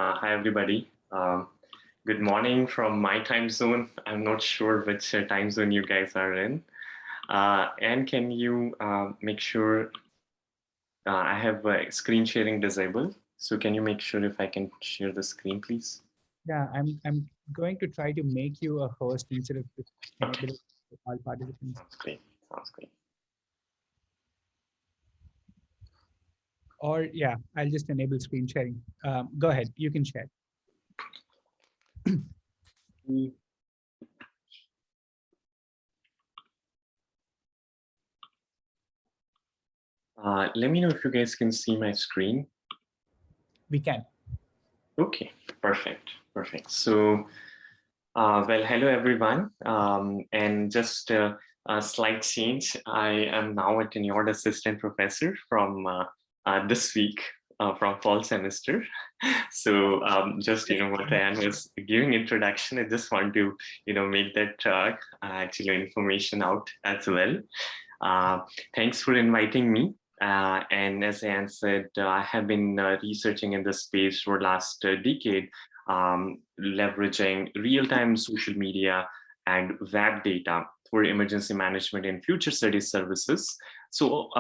Hi, everybody. Good morning from my time zone. I'm not sure which time zone you guys are in. And can you make sure I have screen sharing disabled? So can you make sure if I can share the screen, please? Yeah, I'm going to try to make you a host instead of Okay. enabling all participants. Sounds great. Sounds great. Or yeah, I'll just enable screen sharing. Go ahead, you can share. Let me know if you guys can see my screen. We can. Okay, perfect, perfect. So, well, hello everyone. And just a slight change. I am now a tenured assistant professor from this week, from fall semester. So just, what Anne was giving introduction, I just want to, make that actually information out as well. Thanks for inviting me. And as Anne said, I have been researching in this space for the last decade, leveraging real-time social media and web data for emergency management and future studies services. So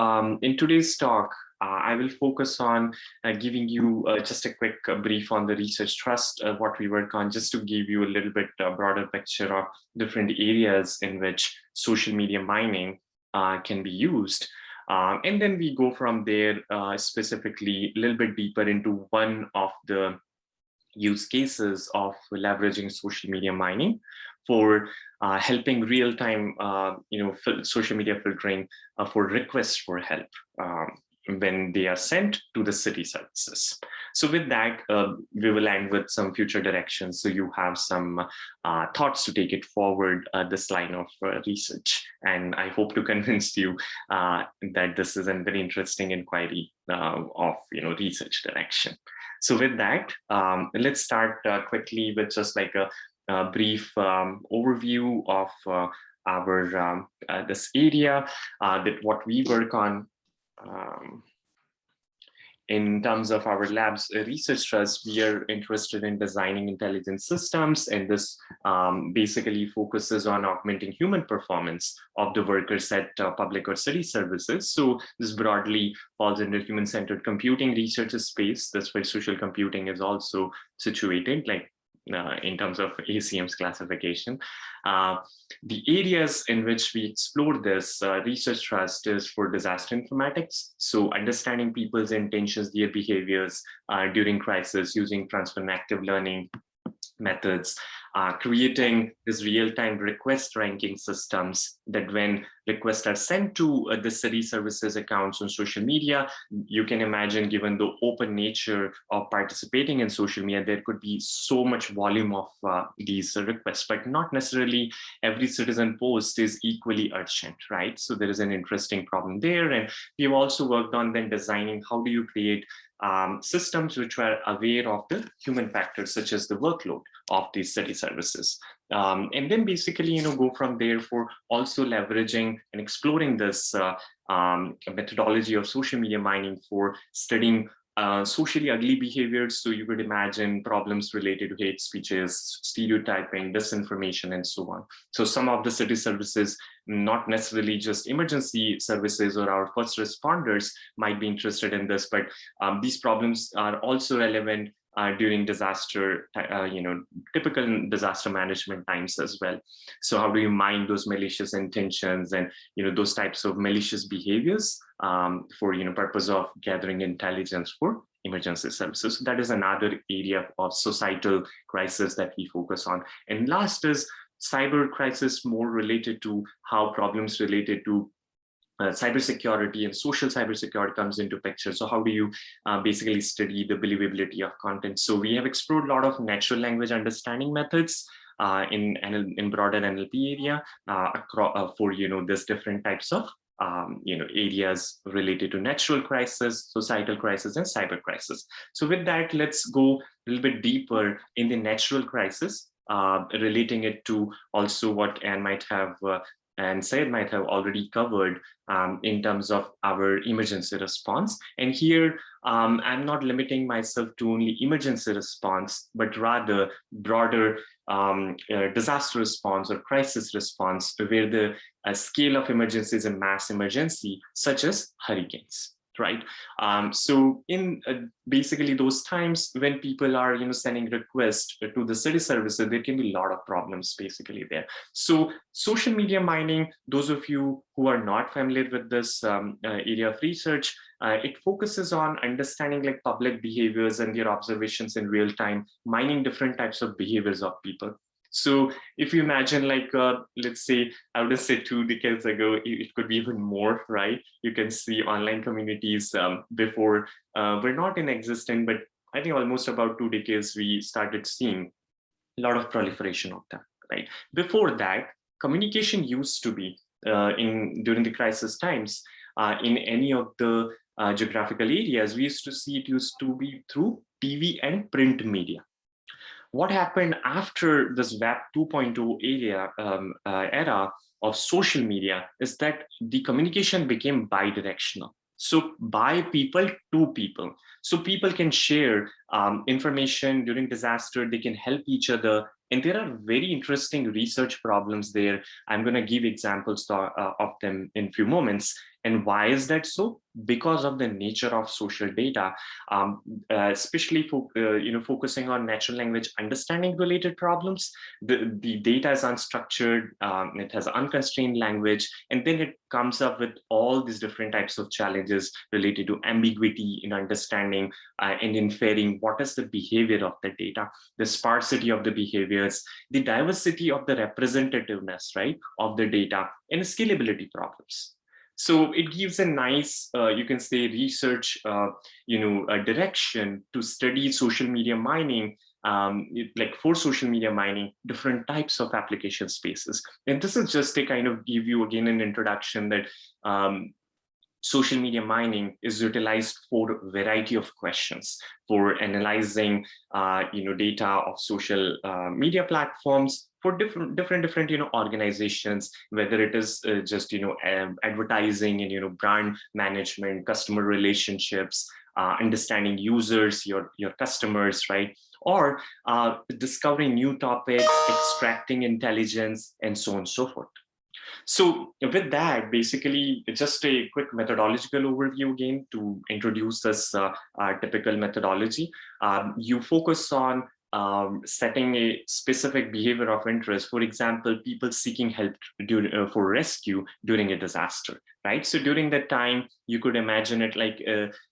in today's talk, I will focus on giving you just a quick brief on the research trust, what we work on, just to give you a little bit broader picture of different areas in which social media mining can be used. And then we go from there specifically a little bit deeper into one of the use cases of leveraging social media mining for helping real-time, social media filtering for requests for help when they are sent to the city services. So with that, we will end with some future directions. So you have some thoughts to take it forward, this line of research. And I hope to convince you that this is a very interesting inquiry of research direction. So with that, let's start quickly with just like a brief overview of our this area that what we work on. In terms of our lab's research trust, we are interested in designing intelligent systems, and this basically focuses on augmenting human performance of the workers at public or city services. So this broadly falls under human-centered computing research space. That's where social computing is also situated, like in terms of ACM's classification. The areas in which we explore this research trust is for disaster informatics. So understanding people's intentions, their behaviors during crisis using transfer and active learning methods, creating this real-time request ranking systems that when requests are sent to the city services accounts on social media, you can imagine, given the open nature of participating in social media, there could be so much volume of these requests, but not necessarily every citizen post is equally urgent, right? So there is an interesting problem there. And we've also worked on then designing how do you create systems which are aware of the human factors, such as the workload of these city services. And then basically, go from there for also leveraging and exploring this methodology of social media mining for studying socially ugly behaviors. So you could imagine problems related to hate speeches, stereotyping, disinformation, and so on. So some of the city services, not necessarily just emergency services or our first responders might be interested in this, but these problems are also relevant during disaster, typical disaster management times as well. So how do you mine those malicious intentions and, those types of malicious behaviors for, purpose of gathering intelligence for emergency services? So that is another area of societal crisis that we focus on. And last is cyber crisis, more related to how problems related to cybersecurity and social cybersecurity comes into picture. So how do you basically study the believability of content? So we have explored a lot of natural language understanding methods in broader NLP area for this different types of areas related to natural crisis, societal crisis, and cyber crisis. So with that, let's go a little bit deeper in the natural crisis, relating it to also what Anne might have and Syed might have already covered in terms of our emergency response. And here, I'm not limiting myself to only emergency response, but rather broader disaster response or crisis response, where the scale of emergency is a mass emergency, such as hurricanes. Right. So in basically those times when people are, sending requests to the city services, there can be a lot of problems basically there. So social media mining, those of you who are not familiar with this area of research, it focuses on understanding like public behaviors and their observations in real time, mining different types of behaviors of people. So if you imagine like, let's say, I would say 2 decades ago, it could be even more, right? You can see online communities before were not in existence, but I think almost about 2 decades, we started seeing a lot of proliferation of them, right? Before that, communication used to be during the crisis times in any of the geographical areas, we used to see it used to be through TV and print media. What happened after this Web 2.0 era of social media is that the communication became bidirectional. So by people to people. So people can share information during disaster, they can help each other. And there are very interesting research problems there. I'm going to give examples of them in a few moments. And why is that so? Because of the nature of social data, especially focusing on natural language understanding related problems. The data is unstructured, it has unconstrained language, and then it comes up with all these different types of challenges related to ambiguity in understanding and inferring what is the behavior of the data, the sparsity of the behaviors, the diversity of the representativeness, right, of the data, and scalability problems. So it gives a nice, you can say, research, direction to study social media mining, like for social media mining, different types of application spaces. And this is just to kind of give you again an introduction that social media mining is utilized for a variety of questions, for analyzing data of social media platforms, for different organizations, whether it is just advertising and brand management, customer relationships, understanding users, your customers, right? Or discovering new topics, extracting intelligence, and so on and so forth. So with that, basically, just a quick methodological overview again to introduce this typical methodology. You focus on setting a specific behavior of interest. For example, people seeking help for rescue during a disaster, right? So during that time, you could imagine it like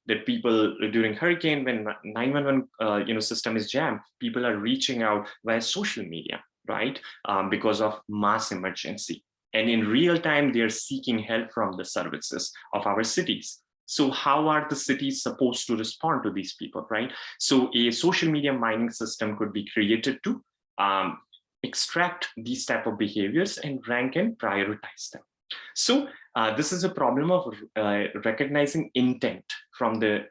that people during hurricane, when 911 system is jammed, people are reaching out via social media, right? Because of mass emergency. And in real time, they're seeking help from the services of our cities. So how are the cities supposed to respond to these people, right? So a social media mining system could be created to extract these type of behaviors and rank and prioritize them. So this is a problem of recognizing intent from the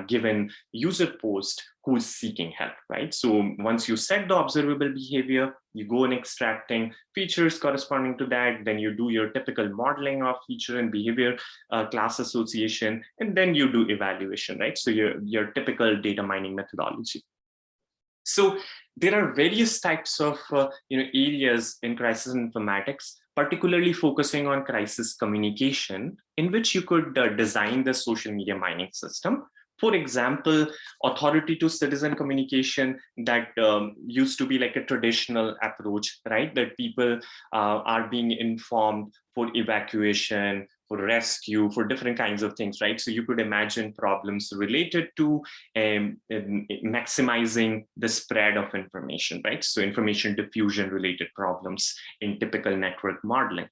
given user post who's seeking help, right? So once you set the observable behavior, you go and extracting features corresponding to that, then you do your typical modeling of feature and behavior class association, and then you do evaluation, right? So your typical data mining methodology. So there are various types of areas in crisis informatics, particularly focusing on crisis communication, in which you could design the social media mining system. For example, authority to citizen communication that used to be like a traditional approach, right? That people are being informed for evacuation, for rescue, for different kinds of things, right? So you could imagine problems related to maximizing the spread of information, right? So information diffusion related problems in typical network modeling.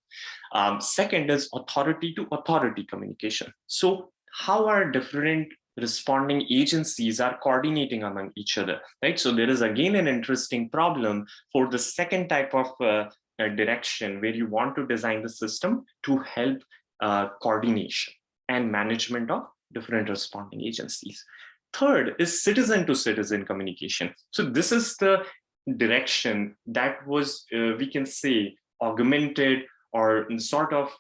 Second is authority to authority communication. So how are different responding agencies are coordinating among each other, right? So there is again an interesting problem for the second type of direction where you want to design the system to help coordination and management of different responding agencies. Third is citizen to citizen communication. So this is the direction that was, we can say, augmented or sort of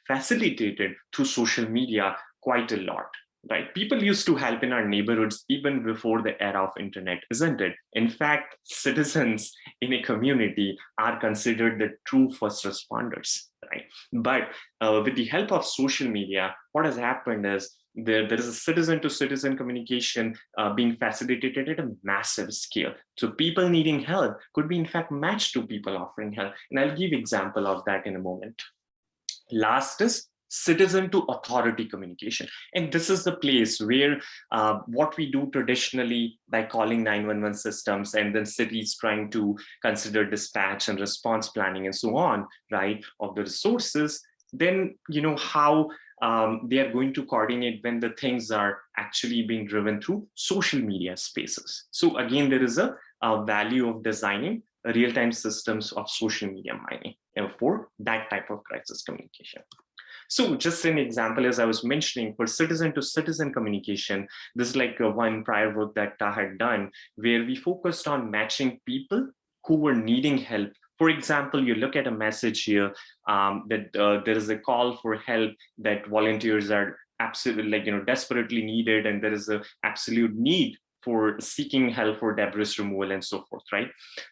facilitated through social media quite a lot. Right, people used to help in our neighborhoods even before the era of internet, isn't it? In fact, citizens in a community are considered the true first responders, right? But with the help of social media, what has happened is there is a citizen to citizen communication being facilitated at a massive scale. So people needing help could be in fact matched to people offering help. And I'll give example of that in a moment. Last is citizen to authority communication. And this is the place where what we do traditionally by calling 911 systems and then cities trying to consider dispatch and response planning and so on, right, of the resources, then how they are going to coordinate when the things are actually being driven through social media spaces. So again, there is a value of designing real-time systems of social media mining for that type of crisis communication. So just an example, as I was mentioning, for citizen to citizen communication, this is like one prior work that I had done where we focused on matching people who were needing help. For example, you look at a message here that there is a call for help that volunteers are absolutely desperately needed, and there is an absolute need for seeking help for debris removal and so forth, right?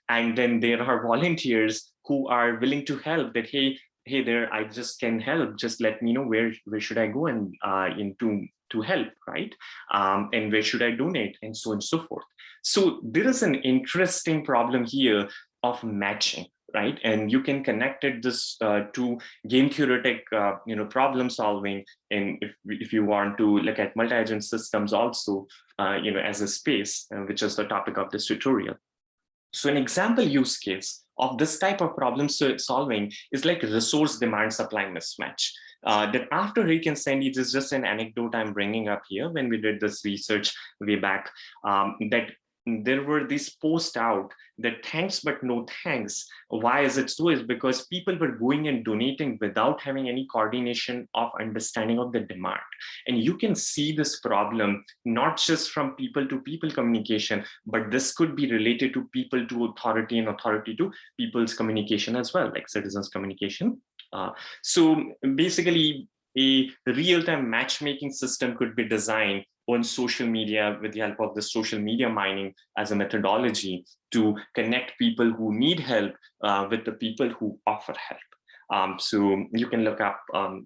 And then there are volunteers who are willing to help, that hey there, I just can help, just let me know where should I go and to help, right? And where should I donate, and so on and so forth. So there is an interesting problem here of matching, right? And you can connect it this to game theoretic problem solving, and if you want to look at multi-agent systems also as a space, which is the topic of this tutorial. So an example use case of this type of problem solving is like resource demand supply mismatch. That after Hurricane Sandy, this is just an anecdote I'm bringing up here. When we did this research way back, that there were these posts out that thanks but no thanks. Why is it so? Is because people were going and donating without having any coordination of understanding of the demand. And you can see this problem not just from people to people communication, but this could be related to people to authority and authority to people's communication as well, like citizens communication. So basically, a real-time matchmaking system could be designed on social media with the help of the social media mining as a methodology to connect people who need help with the people who offer help. So you can look up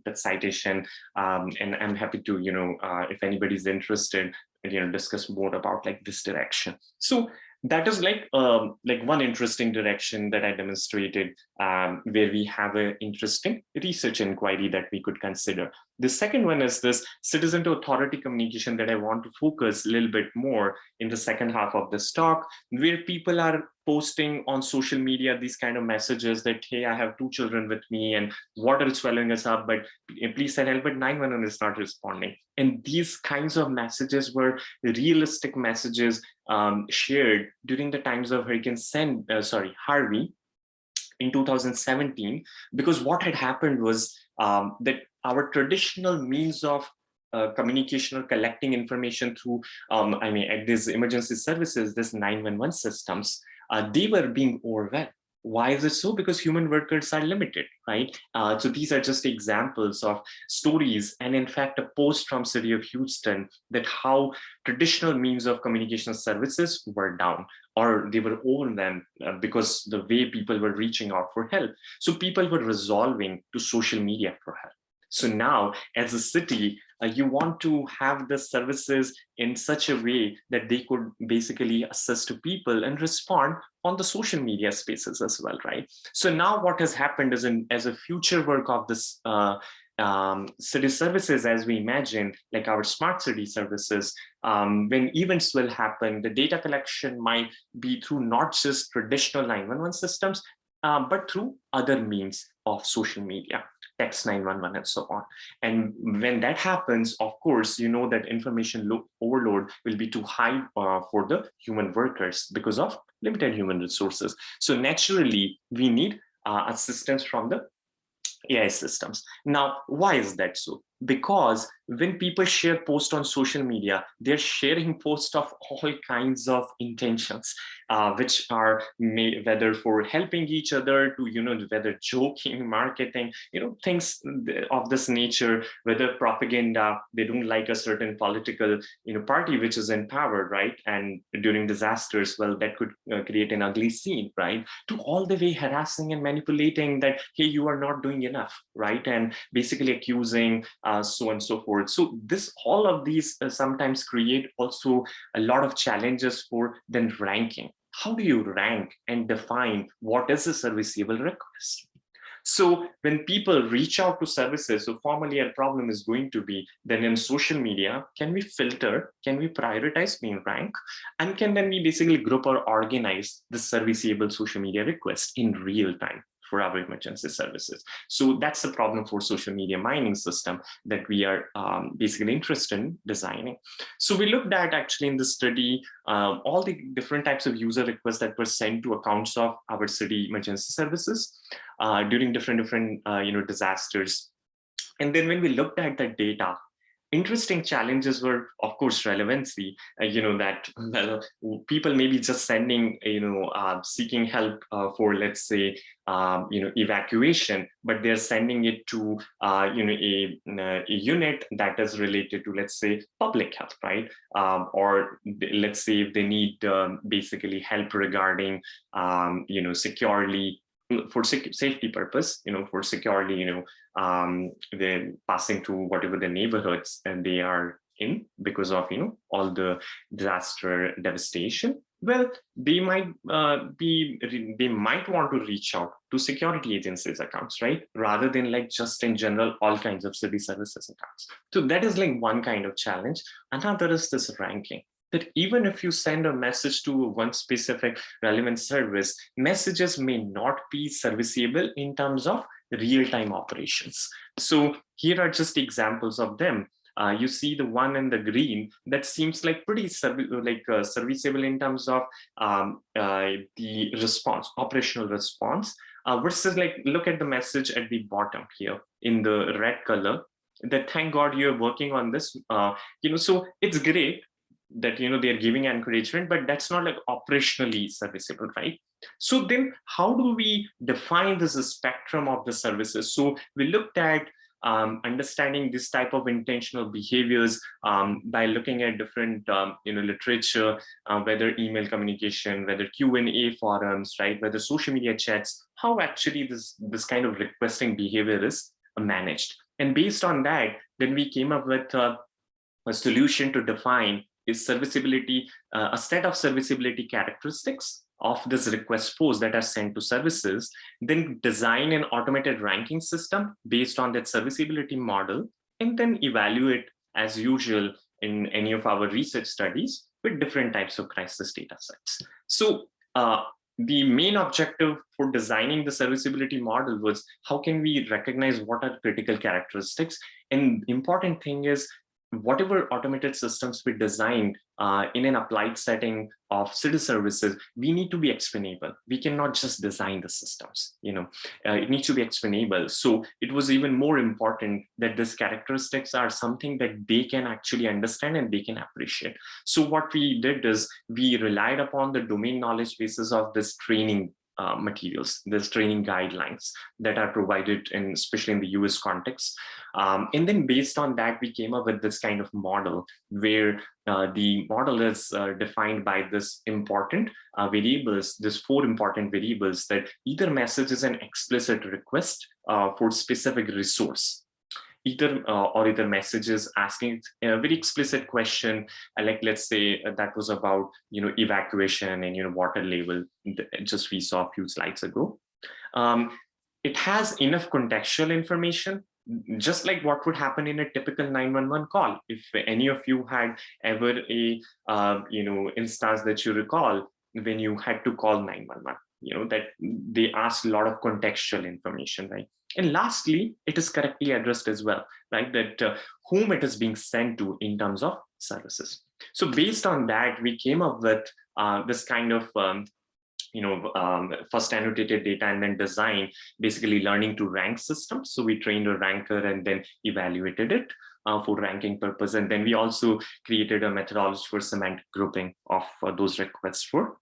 that citation, and I'm happy to, if anybody's interested, discuss more about like this direction. So that is like one interesting direction that I demonstrated, where we have an interesting research inquiry that we could consider. The second one is this citizen to authority communication that I want to focus a little bit more in the second half of this talk, where people are posting on social media these kind of messages that, hey, I have 2 children with me and water is swallowing us up, but please send help, but 911 is not responding. And these kinds of messages were realistic messages shared during the times of Harvey in 2017, because what had happened was that our traditional means of communication or collecting information through, at these emergency services, this 911 systems, they were being overwhelmed. Why is it so? Because human workers are limited, right? So these are just examples of stories, and in fact, a post from City of Houston that how traditional means of communication services were down, or they were overwhelmed because the way people were reaching out for help. So people were resolving to social media for help. So now, as a city, you want to have the services in such a way that they could basically assist to people and respond on the social media spaces as well, right? So now what has happened is, as a future work of this city services, as we imagine, like our smart city services, when events will happen, the data collection might be through not just traditional 911 systems, but through other means of social media, text 911 and so on. And when that happens, of course, you know that information overload will be too high for the human workers because of limited human resources. So naturally, we need assistance from the AI systems. Now, why is that so? Because when people share posts on social media, they're sharing posts of all kinds of intentions, which are whether for helping each other to, whether joking, marketing, things of this nature, whether propaganda, they don't like a certain political, party which is in power, right? And during disasters, well, that could create an ugly scene, right? To all the way harassing and manipulating that, hey, you are not doing enough, right? And basically accusing so on and so forth. So all of these sometimes create also a lot of challenges for then ranking. How do you rank and define what is a serviceable request? So when people reach out to services, so formally a problem is going to be then in social media, can we filter, can we prioritize, can we rank, and can then we basically group or organize the serviceable social media requests in real time for our emergency services. So that's the problem for social media mining system that we are basically interested in designing. So we looked at actually in the study all the different types of user requests that were sent to accounts of our city emergency services during different disasters. And then when we looked at the data, interesting challenges were, of course, relevancy. That well, people may be just sending, seeking help for, let's say, evacuation, but they're sending it to, a unit that is related to, let's say, public health, right? Or let's say if they need basically help regarding, securely for safety purpose, for securely, they're passing through whatever the neighborhoods and they are in because of, all the disaster devastation. Well, they might they might want to reach out to security agencies accounts, right? Rather than like just in general, all kinds of city services accounts. So that is like one kind of challenge. Another is this ranking, that even if you send a message to one specific relevant service, messages may not be serviceable in terms of real-time operations. So here are just examples of them. You see the one in the green that seems like pretty serviceable in terms of the response, operational response, versus like look at the message at the bottom here in the red color. That thank God you're working on this. So it's great that they're giving encouragement, but that's not like operationally serviceable, right? So then how do we define this spectrum of the services? So we looked at understanding this type of intentional behaviors by looking at different literature, whether email communication, whether Q&A forums, right, whether social media chats, how actually this kind of requesting behavior is managed. And based on that, then we came up with a solution to define is serviceability, a set of serviceability characteristics of this request posts that are sent to services, then design an automated ranking system based on that serviceability model, and then evaluate as usual in any of our research studies with different types of crisis data sets. So the main objective for designing the serviceability model was how can we recognize what are critical characteristics? And important thing is whatever automated systems we designed in an applied setting of city services, we need to be explainable. We cannot just design the systems, it needs to be explainable. So it was even more important that these characteristics are something that they can actually understand and they can appreciate. So what we did is we relied upon the domain knowledge basis of this training materials, there's training guidelines that are provided in, especially in the US context. And then based on that, we came up with this kind of model where the model is defined by this important variables, this 4 important variables that either message is an explicit request for specific resource, or either messages asking a very explicit question, like let's say that was about evacuation and water level, just we saw a few slides ago. It has enough contextual information, just like what would happen in a typical 911 call. If any of you had ever a instance that you recall when you had to call 911, that they asked a lot of contextual information, right? And lastly, it is correctly addressed as well, right? That whom it is being sent to in terms of services. So based on that, we came up with this kind of first annotated data and then design, basically learning to rank systems. So we trained a ranker and then evaluated it for ranking purpose. And then we also created a methodology for semantic grouping of those requests for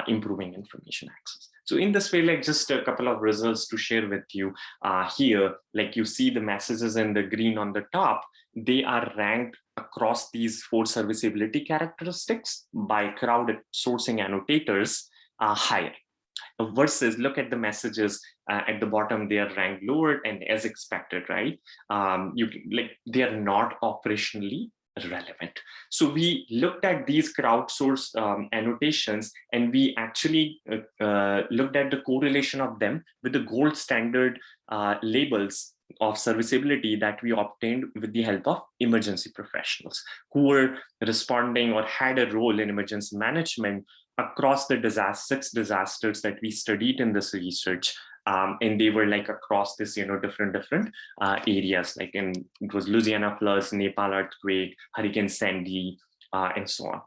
improving information access. So in this way, like just a couple of results to share with you here, like you see the messages in the green on the top, they are ranked across these 4 serviceability characteristics by crowdsourcing annotators higher. Versus look at the messages at the bottom, they are ranked lower and as expected, right? They are not operationally relevant. So we looked at these crowdsourced annotations, and we actually looked at the correlation of them with the gold standard labels of serviceability that we obtained with the help of emergency professionals who were responding or had a role in emergency management across the 6 disasters that we studied in this research. And they were like across this, different areas, like it was Louisiana floods, Nepal earthquake, Hurricane Sandy, and so on.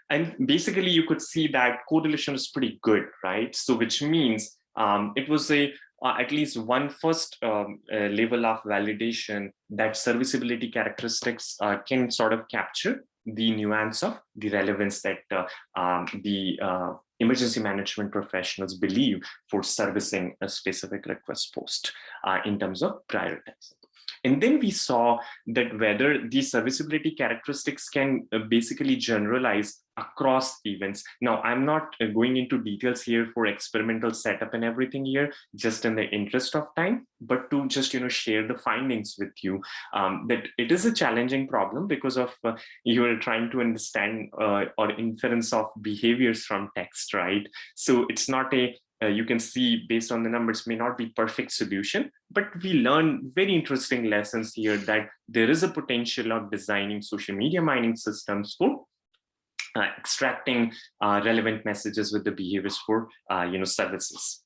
And basically you could see that correlation is pretty good, right? So which means it was at least one first level of validation that serviceability characteristics can sort of capture the nuance of the relevance that the emergency management professionals believe for servicing a specific request post in terms of prioritizing. And then we saw that whether these serviceability characteristics can basically generalize across events. Now, I'm not going into details here for experimental setup and everything here, just in the interest of time, but to just share the findings with you, that it is a challenging problem because of you are trying to understand or inference of behaviors from text, right? So it's not a you can see based on the numbers may not be perfect solution, but we learn very interesting lessons here that there is a potential of designing social media mining systems for extracting relevant messages with the behaviors for services.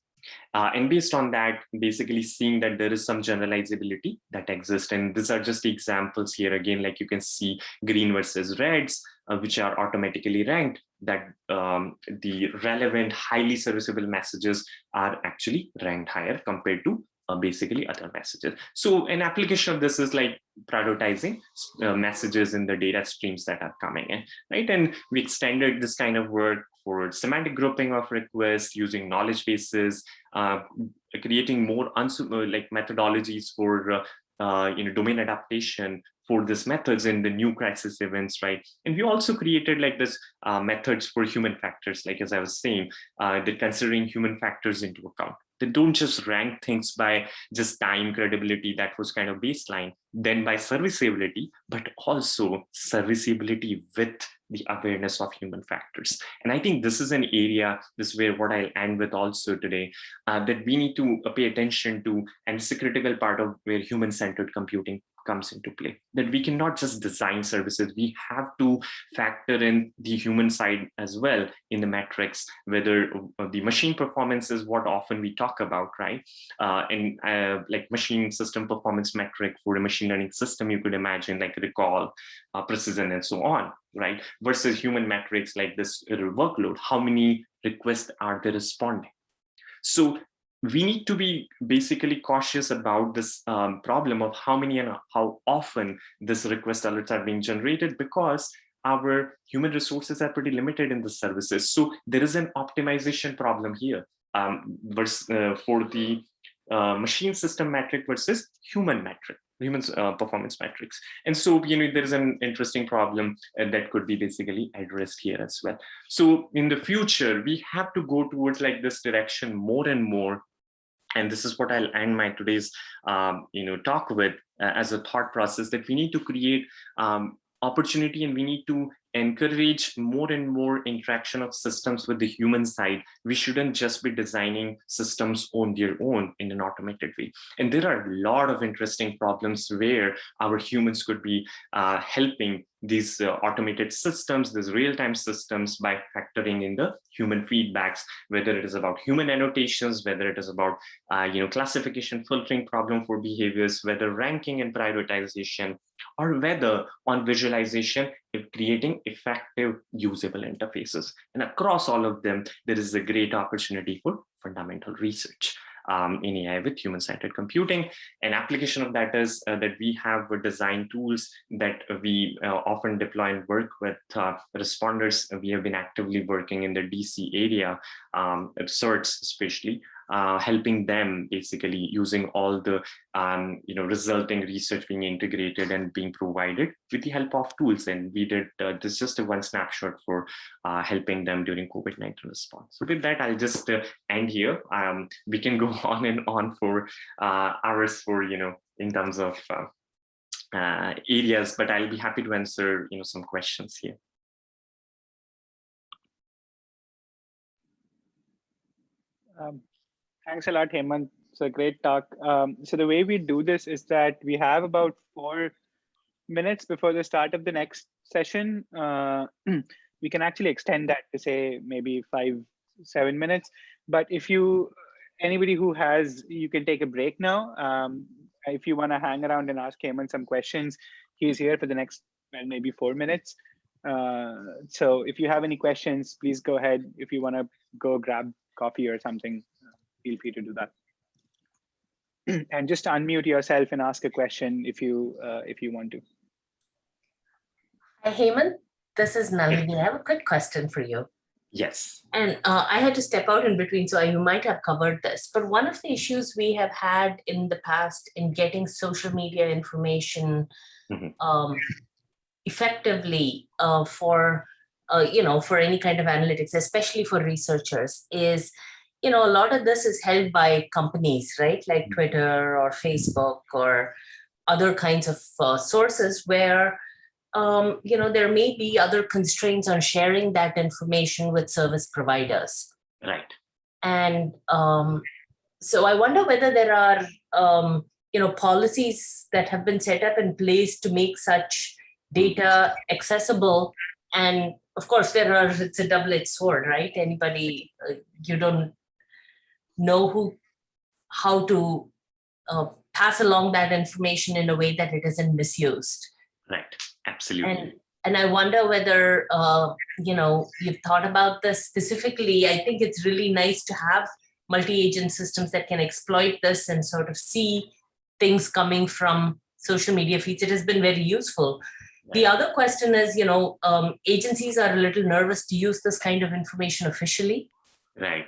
And based on that, basically seeing that there is some generalizability that exists. And these are just the examples here. Again, like you can see green versus reds, which are automatically ranked, that the relevant, highly serviceable messages are actually ranked higher compared to basically other messages. So an application of this is like prioritizing messages in the data streams that are coming in, right? And we extended this kind of work for semantic grouping of requests using knowledge bases, creating more methodologies for domain adaptation for these methods in the new crisis events, right? And we also created like this methods for human factors, like as I was saying, that considering human factors into account. They don't just rank things by just time, credibility, that was kind of baseline, then by serviceability, but also serviceability with the awareness of human factors. And I think this is an area, this is where what I'll end with also today, that we need to pay attention to, and it's a critical part of where human-centered computing comes into play, that we cannot just design services. We have to factor in the human side as well in the metrics, whether the machine performance is what often we talk about, right? And like machine system performance metric for a machine learning system, you could imagine like recall, precision, and so on, right? Versus human metrics like this workload, how many requests are they responding? So we need to be basically cautious about this problem of how many and how often this request alerts are being generated, because our human resources are pretty limited in the services. So there is an optimization problem here for the machine system metric versus human metric, human performance metrics. And so, there is an interesting problem that could be basically addressed here as well. So in the future, we have to go towards like this direction more and more. And this is what I'll end my today's talk with as a thought process, that we need to create opportunity, and we need to encourage more and more interaction of systems with the human side. We shouldn't just be designing systems on their own in an automated way. And there are a lot of interesting problems where our humans could be helping these automated systems, these real-time systems, by factoring in the human feedbacks, whether it is about human annotations, whether it is about classification, filtering problem for behaviors, whether ranking and prioritization, or whether on visualization creating effective usable interfaces. And across all of them, there is a great opportunity for fundamental research in AI with human-centered computing. An application of that is that we have design tools that we often deploy and work with responders. We have been actively working in the DC area, certs especially, helping them basically using all the resulting research being integrated and being provided with the help of tools. And we did this just a one snapshot for helping them during COVID-19 response. So with that, I'll just end here. We can go on and on for hours for, in terms of areas, but I'll be happy to answer, some questions here. Thanks a lot, Hemant. It's a great talk. So the way we do this is that we have about 4 minutes before the start of the next session. We can actually extend that to say maybe 5-7 minutes. But if anybody who you can take a break now. If you want to hang around and ask Hemant some questions, he's here for the next maybe 4 minutes. So if you have any questions, please go ahead. If you want to go grab coffee or something, feel free to do that. And just unmute yourself and ask a question if you want to. Hi, Hemant. This is Nalini. I have a quick question for you. Yes. And I had to step out in between, so you might have covered this. But one of the issues we have had in the past in getting social media information effectively for any kind of analytics, especially for researchers, is a lot of this is held by companies, right? Like Twitter or Facebook or other kinds of sources where there may be other constraints on sharing that information with service providers. Right. And so I wonder whether there are, policies that have been set up in place to make such data accessible. And of course, it's a double-edged sword, right? Anybody, you don't know how to pass along that information in a way that it isn't misused. Right. Absolutely. And I wonder whether, you've thought about this specifically. I think it's really nice to have multi-agent systems that can exploit this and sort of see things coming from social media feeds. It has been very useful. Right. The other question is, agencies are a little nervous to use this kind of information officially. Right.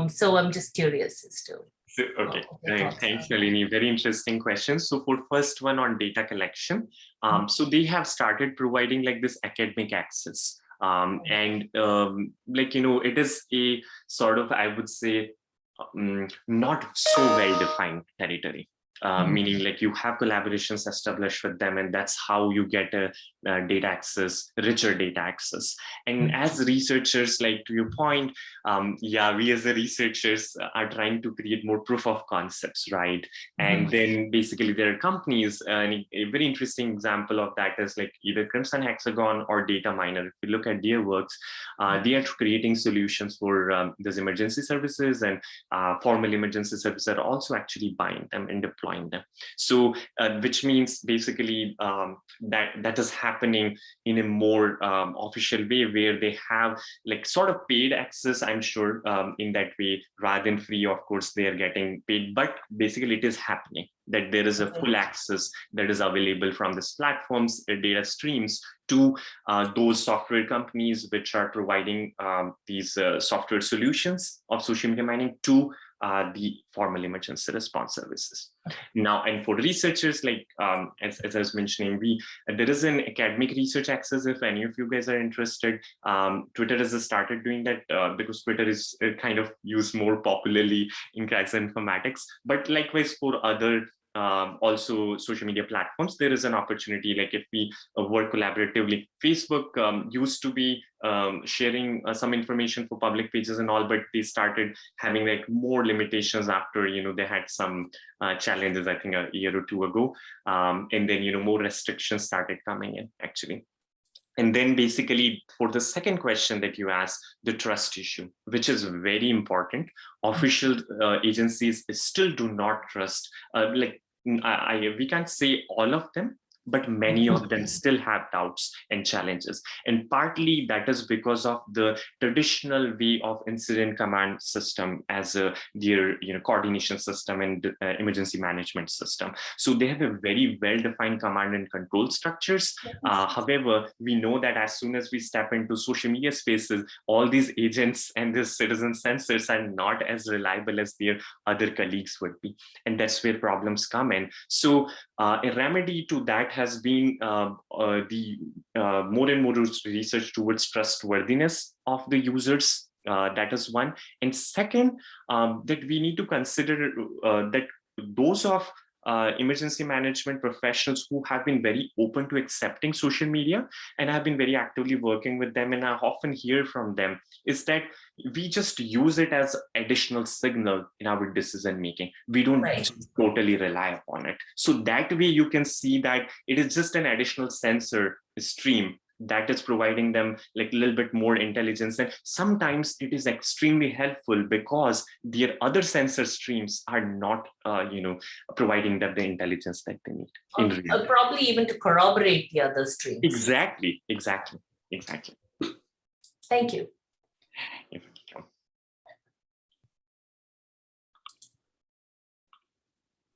So I'm just curious as to. Okay, thanks, Nalini. Very interesting question. So for first one on data collection, so they have started providing like this academic access. And it is a sort of, I would say, not so well-defined territory. Meaning like you have collaborations established with them, and that's how you get a data access, richer data access. And as researchers, like to your point, we as the researchers are trying to create more proof of concepts, right? And then basically there are companies, and a very interesting example of that is like either Crimson Hexagon or Data Miner. If you look at their works, they are creating solutions for these emergency services, and formal emergency services are also actually buying them and deploying them. So which means basically that is happening in a more official way, where they have like sort of paid access, I'm sure, in that way, rather than free. Of course they are getting paid, but basically it is happening that there is a full access that is available from these platforms, data streams, to those software companies which are providing these software solutions of social media mining to the formal emergency response services. Now, and for researchers, like as I was mentioning, there is an academic research access. If any of you guys are interested, Twitter has started doing that because Twitter is kind of used more popularly in cracks informatics. But likewise for other also social media platforms, there is an opportunity. Like if we work collaboratively, Facebook used to be sharing some information for public pages and all, but they started having like more limitations after they had some challenges, I think a year or two ago, and then more restrictions started coming in actually. And then basically for the second question that you asked, the trust issue, which is very important. Official agencies still do not trust, we can't say all of them, but many of them still have doubts and challenges. And partly that is because of the traditional way of incident command system as their coordination system and emergency management system. So they have a very well-defined command and control structures. However, we know that as soon as we step into social media spaces, all these agents and these citizen sensors are not as reliable as their other colleagues would be. And that's where problems come in. So a remedy to that has been the more and more research towards trustworthiness of the users. That is one. And second, that we need to consider that those of emergency management professionals who have been very open to accepting social media, and I've been very actively working with them, and I often hear from them, is that we just use it as additional signal in our decision making. We don't just totally rely upon it. So that way you can see that it is just an additional sensor stream that is providing them like a little bit more intelligence. And sometimes it is extremely helpful because their other sensor streams are not, providing them the intelligence that they need. Probably even to corroborate the other streams. Exactly. Thank you. Yeah.